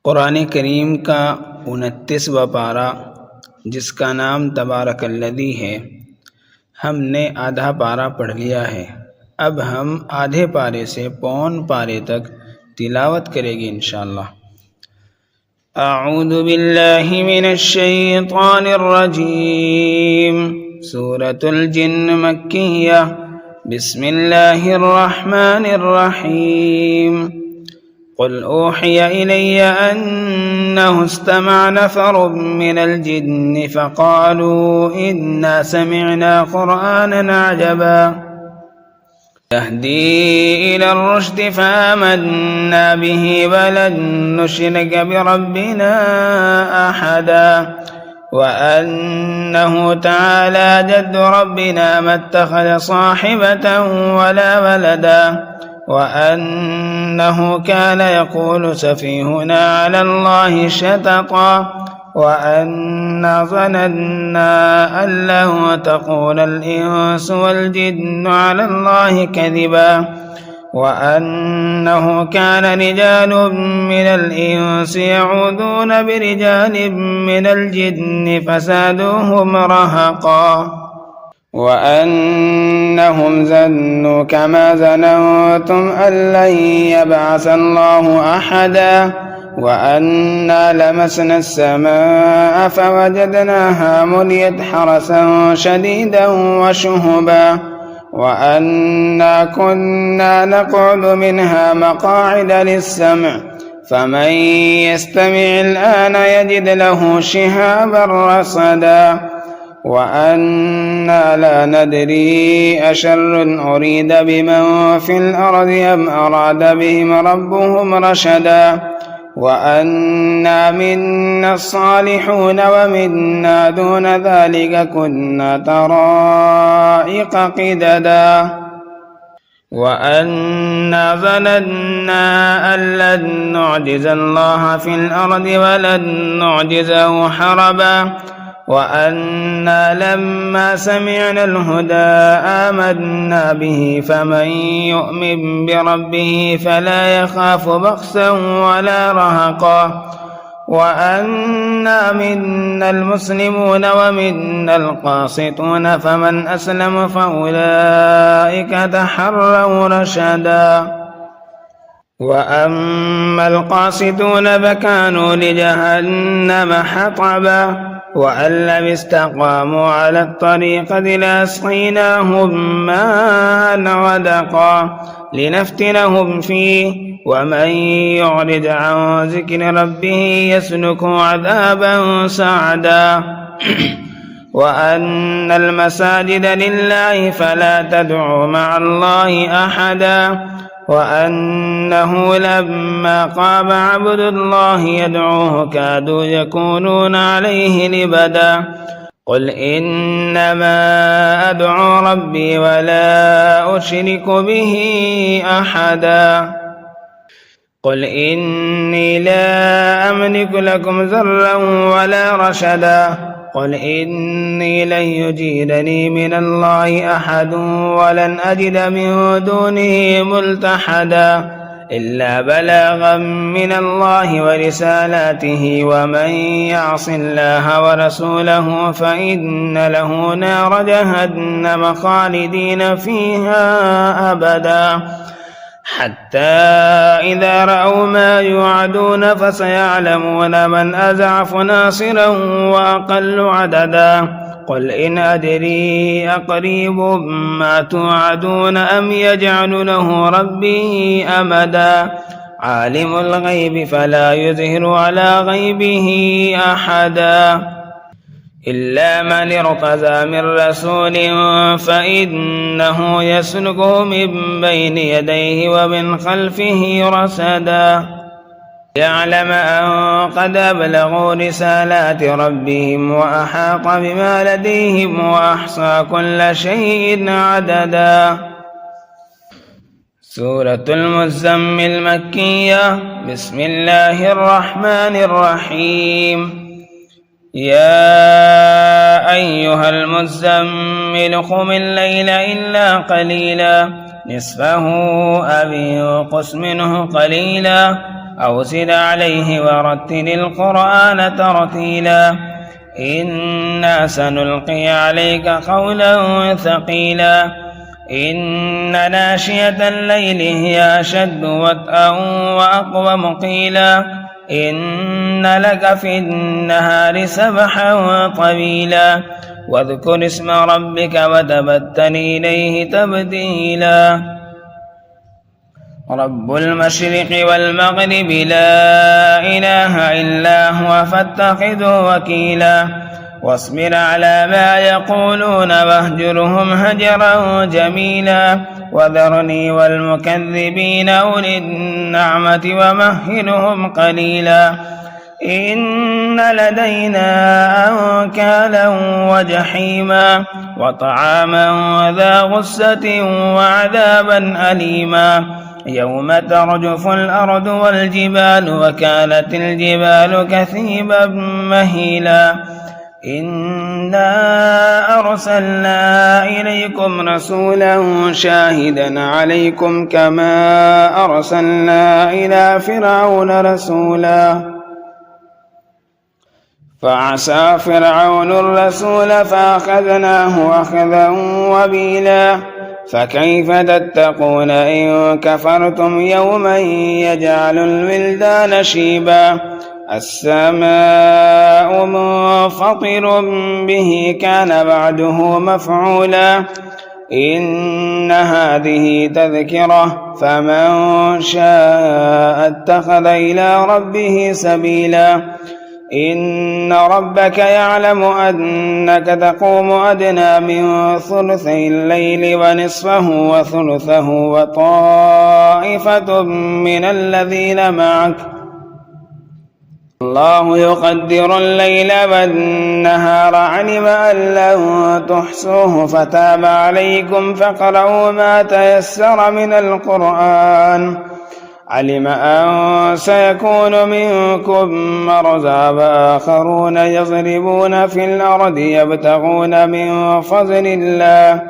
कुरान करीम का 29वां पारा जिसका नाम तबारकल्लज़ी है, हमने आधा पारा पढ़ लिया है। अब हम आधे पारे से पौन पारे तक तिलावत करेंगे इंशाअल्लाह। अऊज़ु बिल्लाहि मिनश शैतानिर रजीम। सूरतुल जिन्न मक्किय्या। बिस्मिल्लाहिर रहमानिर रहीम। क़ुल ऊहिया इलैया अन्नहु इस्तमअ नफ़रुम मिनल जिन्नि फ़क़ालू इन्ना समिअना क़ुरआनन अजबा यहदी इलर रुश्दि फ़आमन्ना बिही वलन नुश्रिक बिरब्बिना अहदा वअन्नहु तआला जद्दु रब्बिना मत्तख़ज़ साहिबतन वला वलदा वअन्नहु कान यक़ूलु सफ़ीहुना अला अल्लाहि शतता वअन्ना ज़नन्ना अन लन तक़ूलल इंसु वल जिन्नु अला अल्लाहि कज़िबा वअन्नहु कान रिजालुम मिनल इंसि यऊज़ून बिरिजालिम मिनल जिन्नि फ़ज़ादूहुम रहक़ा वअन्नहुम ज़न्नु कमा ज़ननतुम अन लन यबअस अल्लाहु अहदा वअन्ना लमसना अस्समाअ फवजदनाहा मुलियत हरसन शदीदन वशुहुबा वअन्ना कुन्ना नक़उदु मिनहा मक़ाዒद लिस्समዕ फमन यस्तमि'il आन यजिद लहु शिहाबन रसदा وأنا لا ندري أشر أريد بمن في الأرض أم أراد بهم ربهم رشدا وأنا منا الصالحون ومنا دون ذلك كنا طرائق قددا وأنا ظننا أن لن نعجز الله في الأرض ولن نعجزه حربا وأنا لما سمعنا الهدى آمنا به فمن يؤمن بربه فلا يخاف بخسا ولا رهقا وأنا منا المسلمون ومنا القاسطون فمن أسلم فأولئك تحروا رشدا وأما القاسطون فكانوا لجهنم حطبا وأن لم استقاموا على الطريقة لأسقيناهم ماء غدقا لنفتنهم فيه ومن يعرض عن ذكر ربه يسلكه عذابا صعدا وأن المساجد لله فلا تدعوا مع الله أحدا وأنه لما قام عبد الله يدعوه كادوا يكونون عليه لبدا قل إنما أدعو ربي ولا أشرك به أحدا قل إني لا أملك لكم ضرا ولا رشدا قل إني لن يجيرني من الله أحد ولن أجد من دونه ملتحدا إلا بلاغا من الله ورسالاته ومن يعص الله ورسوله فإن له نار جهنم خالدين فيها أبدا حتى إذا رأوا ما يوعدون فسيعلمون من أضعف ناصرا وأقل عددا قل إن أدري أقريب ما توعدون أم يجعل له ربي أمدا عالم الغيب فلا يظهر على غيبه أحدا إلا من ارتضى من رسول فإنه يسلكه من بين يديه ومن خلفه رصدا يعلم أن قد أبلغوا رسالات ربهم وأحاط بما لديهم وأحصى كل شيء عددا سورة المزمل مكية. بسم الله الرحمن الرحيم. يا أيها المزمل قم الليل إلا قليلا نصفه أو انقص منه قليلا أو زد عليه ورتل القرآن ترتيلا إنا سنلقي عليك قولا ثقيلا إن ناشئة الليل هي أشد وطئا وأقوم قيلا إن لك في النهار سبحا طويلا واذكر اسم ربك وتبتل إليه تبتيلا رب المشرق والمغرب لا إله إلا هو فاتخذه وكيلا واصبر على ما يقولون واهجرهم هجرا جميلا وذرني والمكذبين أولي النعمة ومهلهم قليلا إن لدينا أنكالا وجحيما وطعاما ذا غصة وعذابا أليما يوم ترجف الأرض والجبال وكانت الجبال كثيبا مهيلا إنا أرسلنا إليكم رسولا شاهدا عليكم كما أرسلنا إلى فرعون رسولا فعصى فرعون الرسول فأخذناه أخذا وبيلا فكيف تتقون إن كفرتم يوما يجعل الولدان شيبا السماء منفطر به كان بعده مفعولا إن هذه تذكرة فمن شاء اتخذ إلى ربه سبيلا إن ربك يعلم أنك تقوم أدنى من ثلثي الليل ونصفه وثلثه وطائفة من الذين معك الله يقدر الليل والنهار علم أن لن تحصوه فتاب عليكم فاقرؤوا ما تيسر من القرآن علم أن سيكون منكم مرضى وآخرون يضربون في الأرض يبتغون من فضل الله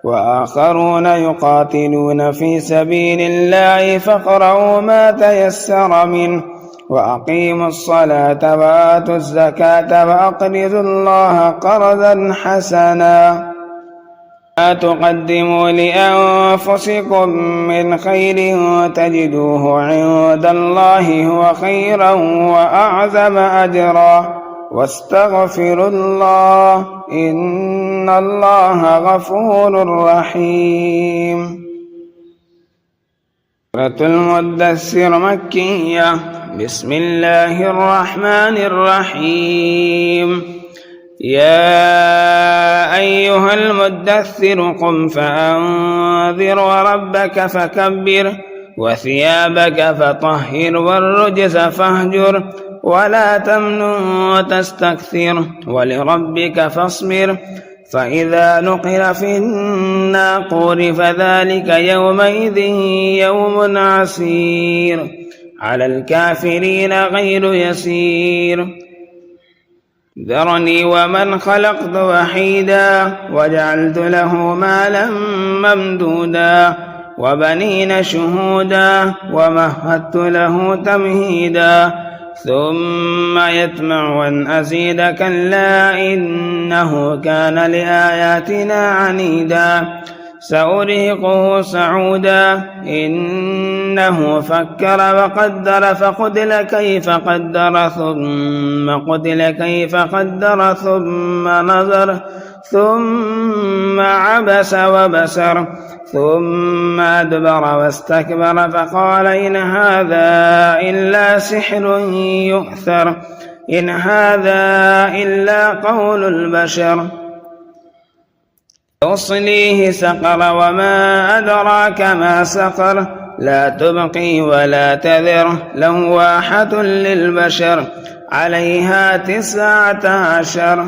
وآخرون يقاتلون في سبيل الله فاقرؤوا ما تيسر منه وأقيموا الصلاة وآتوا الزكاة وأقرضوا الله قرضا حسنا ما تقدموا لأنفسكم من خير تجدوه عند الله هو خيرا وأعظم أجرا واستغفروا الله إن الله غفور رحيم. سورة المدثر مكية. بسم الله الرحمن الرحيم. يا أيها المدثر قم فأنذر وربك فكبر وثيابك فطهر والرجز فاهجر ولا تمنن وتستكثر ولربك فاصبر فإذا نقر في الناقور فذلك يومئذ يوم عسير على الكافرين غير يسير. ذرني ومن خلقت وحيدا وجعلت له مالا ممدودا وبنين شهودا ومهدت له تمهيدا ثم يطمع أن أزيد كلا إنه كان لآياتنا عنيدا سأرهقه صعودا إنه فكر وقدر فقتل كيف قدر ثم قتل كيف قدر ثم نظر ثم عبس وبسر ثم أدبر واستكبر فقال إن هذا إلا سحر يؤثر إن هذا إلا قول البشر تصليه سقر وما أدراك ما سقر لا تبقي ولا تذر لواحة للبشر عليها 19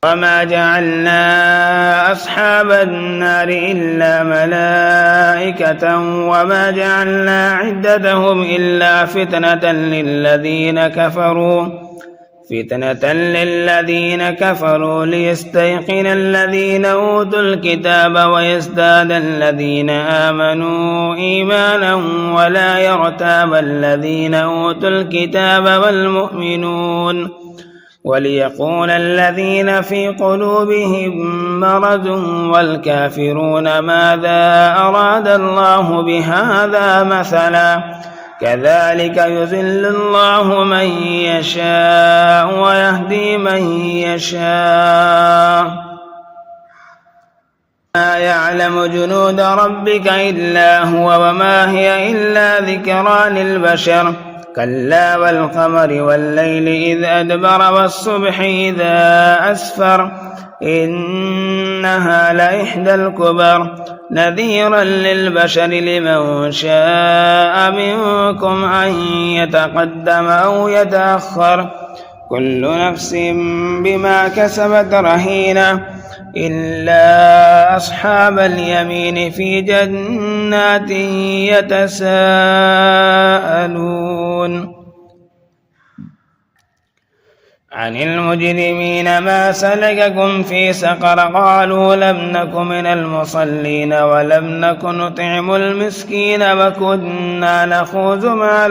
وما جعلنا أصحاب النار إلا ملائكة وما جعلنا عدتهم إلا فتنة للذين كفروا فتنة للذين كفروا ليستيقن الذين أوتوا الكتاب ويزداد الذين آمنوا إيمانا ولا يرتاب الذين أوتوا الكتاب والمؤمنون وليقول الذين في قلوبهم مرض والكافرون ماذا أراد الله بهذا مثلا كذلك يذل الله من يشاء ويهدي من يشاء ما يعلم جنود ربك إلا هو وما هي إلا ذكرى للبشر كلا والقمر والليل إذ أدبر والصبح إذا أسفر إنها لإحدى الكبر نذيرا للبشر لمن شاء منكم أن يتقدم أو يتأخر كل نفس بما كسبت رهينة إلا أصحاب اليمين في جنات يتساءلون عن المجرمين ما سلككم في سقر قالوا لم نك من المصلين ولم نك نطعم المسكين وكنا نخوض مع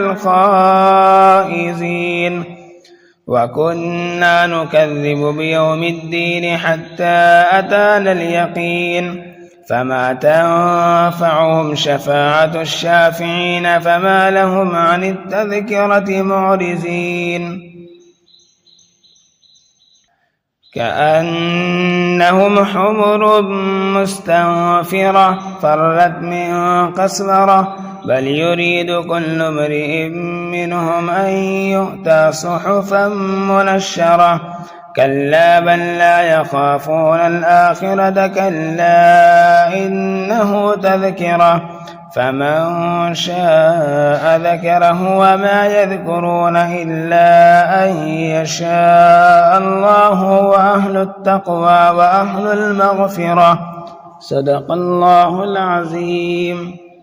الخائزين وكنا نكذب بيوم الدين حتى أتانا اليقين فما تنفعهم شفاعة الشافعين فما لهم عن التذكرة معرضين كأنهم حمر مستنفرة فرت من قسورة بل يريد كل امرئ منهم أن يؤتى صحفا منشرة كلا بل لا يخافون الآخرة كلا إنه تذكرة فمن شاء ذكره وما يذكرون إلا أن يشاء الله وأهل التقوى وأهل المغفرة صدق الله العظيم.